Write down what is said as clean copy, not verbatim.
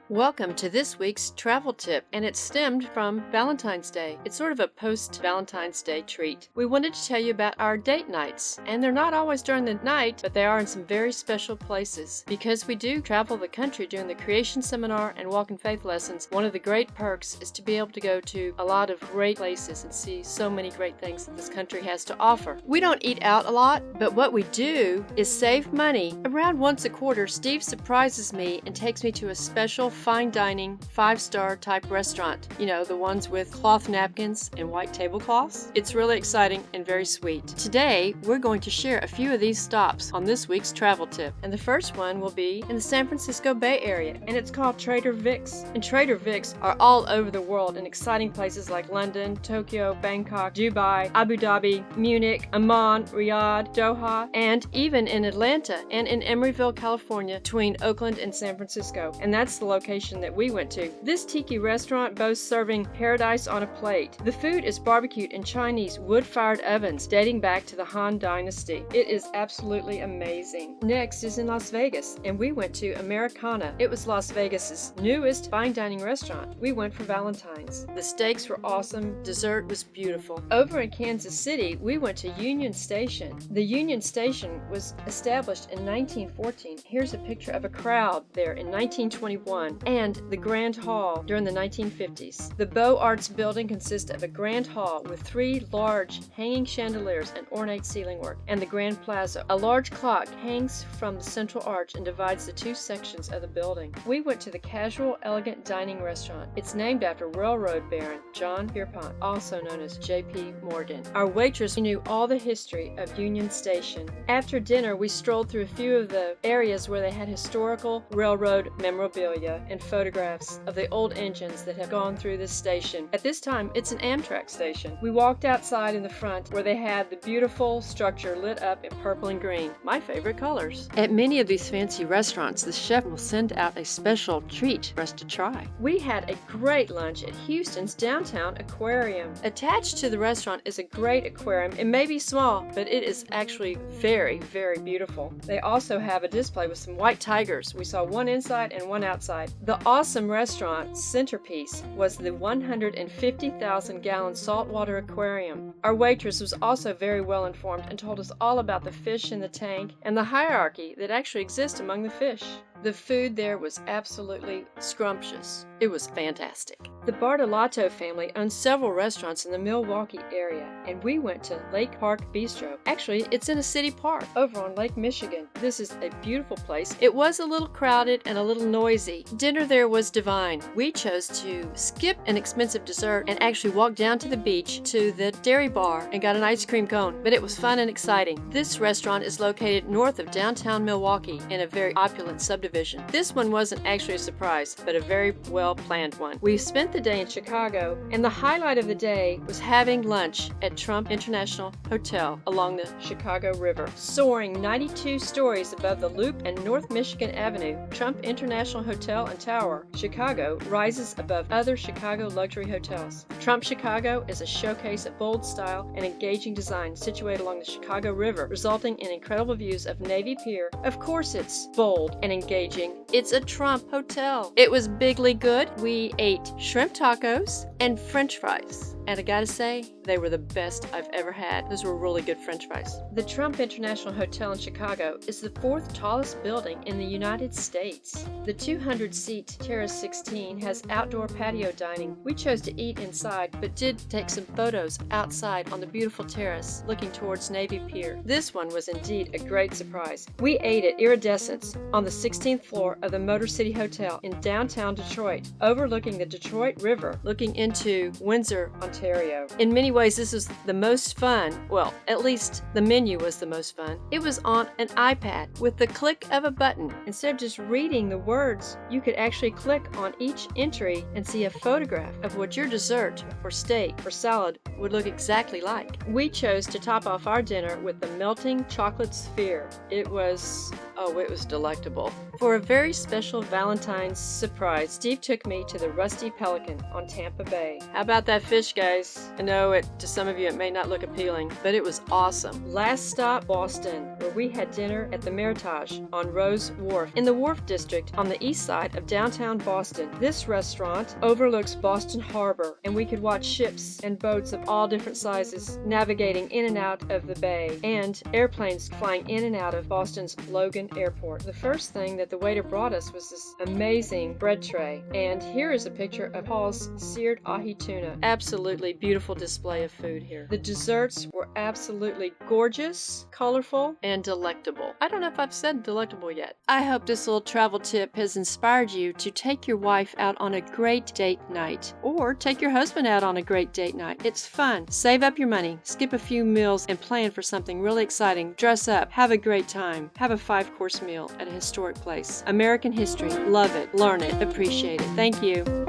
Welcome to this week's travel tip, and it's stemmed from Valentine's Day. It's sort of a post-Valentine's Day treat. We wanted to tell you about our date nights, and they're not always during the night, but they are in some very special places. Because we do travel the country during the Creation Seminar and Walk in Faith lessons, one of the great perks is to be able to go to a lot of great places and see so many great things that this country has to offer. We don't eat out a lot, but what we do is save money. Around once a quarter, Steve surprises me and takes me to a special fine dining, 5-star type restaurant. You know, the ones with cloth napkins and white tablecloths. It's really exciting and very sweet. Today, we're going to share a few of these stops on this week's travel tip. And the first one will be in the San Francisco Bay Area, and it's called Trader Vic's. And Trader Vic's are all over the world in exciting places like London, Tokyo, Bangkok, Dubai, Abu Dhabi, Munich, Amman, Riyadh, Doha, and even in Atlanta and in Emeryville, California, between Oakland and San Francisco. And that's the location that we went to. This tiki restaurant boasts serving paradise on a plate. The food is barbecued in Chinese wood-fired ovens dating back to the Han Dynasty. It is absolutely amazing. Next is in Las Vegas, and we went to Americana. It was Las Vegas's newest fine dining restaurant. We went for Valentine's. The steaks were awesome. Dessert was beautiful. Over in Kansas City, we went to Union Station. The Union Station was established in 1914. Here's a picture of a crowd there in 1921. And the Grand Hall during the 1950s. The Beaux Arts building consists of a Grand Hall with 3 large hanging chandeliers and ornate ceiling work, and the Grand Plaza. A large clock hangs from the central arch and divides the 2 sections of the building. We went to the Casual Elegant Dining Restaurant. It's named after railroad baron John Pierpont, also known as J.P. Morgan. Our waitress knew all the history of Union Station. After dinner, we strolled through a few of the areas where they had historical railroad memorabilia and photographs of the old engines that have gone through this station. At this time, it's an Amtrak station. We walked outside in the front where they had the beautiful structure lit up in purple and green, my favorite colors. At many of these fancy restaurants, the chef will send out a special treat for us to try. We had a great lunch at Houston's downtown aquarium. Attached to the restaurant is a great aquarium. It may be small, but it is actually very, very beautiful. They also have a display with some white tigers. We saw one inside and one outside. The awesome restaurant's centerpiece was the 150,000-gallon saltwater aquarium. Our waitress was also very well informed and told us all about the fish in the tank and the hierarchy that actually exists among the fish. The food there was absolutely scrumptious. It was fantastic. The Bartolotto family owns several restaurants in the Milwaukee area, and we went to Lake Park Bistro. Actually, it's in a city park over on Lake Michigan. This is a beautiful place. It was a little crowded and a little noisy. Dinner there was divine. We chose to skip an expensive dessert and actually walk down to the beach to the dairy bar and got an ice cream cone, but it was fun and exciting. This restaurant is located north of downtown Milwaukee in a very opulent subdivision. This one wasn't actually a surprise, but a very well-planned one. We spent the day in Chicago, and the highlight of the day was having lunch at Trump International Hotel along the Chicago River. Soaring 92 stories above the Loop and North Michigan Avenue, Trump International Hotel and Tower, Chicago, rises above other Chicago luxury hotels. Trump Chicago is a showcase of bold style and engaging design situated along the Chicago River, resulting in incredible views of Navy Pier. Of course it's bold and engaging. It's a Trump hotel. It was bigly good. We ate shrimp tacos and French fries. And I gotta say, they were the best I've ever had. Those were really good French fries. The Trump International Hotel in Chicago is the 4th tallest building in the United States. The 200-seat Terrace 16 has outdoor patio dining. We chose to eat inside, but did take some photos outside on the beautiful terrace looking towards Navy Pier. This one was indeed a great surprise. We ate at Iridescence on the 16th floor of the Motor City Hotel in downtown Detroit, overlooking the Detroit River, looking into Windsor, Ontario. In many ways, this was the most fun. Well, at least the menu was the most fun. It was on an iPad with the click of a button. Instead of just reading the words, you could actually click on each entry and see a photograph of what your dessert or steak or salad would look exactly like. We chose to top off our dinner with the melting chocolate sphere. It was Oh, it was delectable. For a very special Valentine's surprise, Steve took me to the Rusty Pelican on Tampa Bay. How about that fish, guys? I know to some of you it may not look appealing, but it was awesome. Last stop, Boston, where we had dinner at the Meritage on Rose Wharf in the Wharf District on the east side of downtown Boston. This restaurant overlooks Boston Harbor, and we could watch ships and boats of all different sizes navigating in and out of the bay, and airplanes flying in and out of Boston's Logan Airport. The first thing that the waiter brought us was this amazing bread tray, and here is a picture of Paul's seared ahi tuna. Absolutely beautiful display of food here. The desserts were absolutely gorgeous, colorful, and delectable. I don't know if I've said delectable yet. I hope this little travel tip has inspired you to take your wife out on a great date night, or take your husband out on a great date night. It's fun. Save up your money, skip a few meals, and plan for something really exciting. Dress up, have a great time, have a 5-course meal at a historic place. American history. Love it, learn it, appreciate it. Thank you.